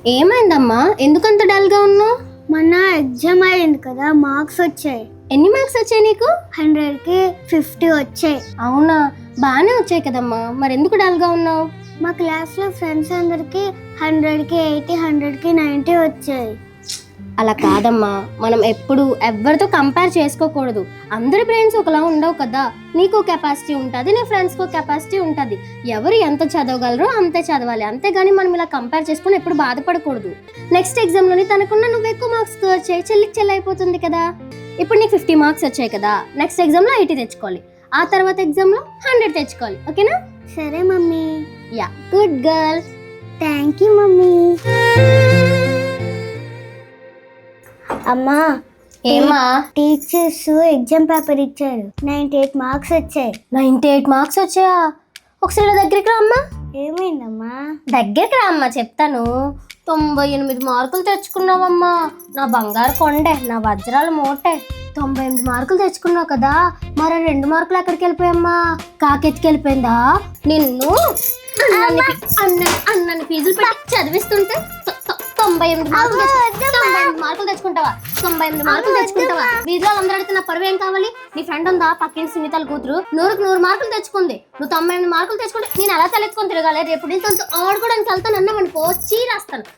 ఏమైందమ్మా, ఎందుకంత డల్ గా ఉన్నావు? మొన్న ఎగ్జామ్ అయింది కదా, మార్క్స్ వచ్చాయి. ఎన్ని మార్క్స్ వచ్చాయి నీకు? 100కి 50 వచ్చాయి. అవునా, బాగానే వచ్చాయి కదమ్మా, మరి ఎందుకు డల్ గా ఉన్నావు? మా క్లాస్లో ఫ్రెండ్స్ అందరికి 100కి 80, 100కి 90 వచ్చాయి. అలా కాదమ్మా, మనం ఎప్పుడు ఎవరితో కంపేర్ చేసుకోకూడదు. అందరి బ్రెయిన్స్ ఒకలా ఉండవు కదా. నీకు కెపాసిటీ ఉంటుంది, నీ ఫ్రెండ్స్కో కెపాసిటీ ఉంటుంది. ఎవరు ఎంత చదవగలరో అంతే చదవాలి, అంతేగాని మనం ఇలా కంపేర్ చేసుకుని ఎప్పుడు బాధపడకూడదు. నెక్స్ట్ ఎగ్జామ్లోని తనకున్న నువ్వు ఎక్కువ మార్క్స్ స్కోర్ చేయి, చెల్లికి చెల్లి అయిపోతుంది కదా. ఇప్పుడు నీకు 50 మార్క్స్ వచ్చాయి కదా, నెక్స్ట్ ఎగ్జామ్లో 80 తెచ్చుకోవాలి, ఆ తర్వాత ఎగ్జామ్లో 100 తెచ్చుకోవాలి. ఓకేనా? సరే mummy. Yeah, good girl. Thank you mummy. అమ్మా, ఏమా? టీచర్స్ ఎగ్జామ్ పేపర్ ఇచ్చారు, 98 మార్క్స్ వచ్చాయి. 98 మార్క్స్ వచ్చాయా? ఒకసారి దగ్గరికి రామ్మా. ఏమైందమ్మా? దగ్గరికి రామ్మా, చెప్తాను. 98 మార్కులు తెచ్చుకున్నావమ్మా, నా బంగారు కొండే, నా వజ్రాల మూటే. 98 మార్కులు తెచ్చుకున్నావు కదా, మరి 2 మార్కులు ఎక్కడికి వెళ్ళిపోయమ్మా? కాకెత్తికి వెళ్ళిపోయిందా? నిన్ను అన్నని ఫీజులు పెట్టి చదివిస్తుంటే 98 మార్కులు తెచ్చుకుంటావా? 98 మార్కులు తెచ్చుకుంటావా? వీధిలో అందరూ అడిగితే నా పరువు ఏం కావాలి? నీ ఫ్రెండ్ ఉందా, పక్కింటి సునీతల కూతురు, 100కి 100 మార్కులు తెచ్చుకుంది. నువ్వు 98 మార్కులు తెచ్చుకుంటే నేను ఎలా తలెత్తుకొని తిరగాలి? రేపు నుంచి ఆడుకోవడానికి వెళ్తాను అన్నామని వచ్చి రాస్తాను.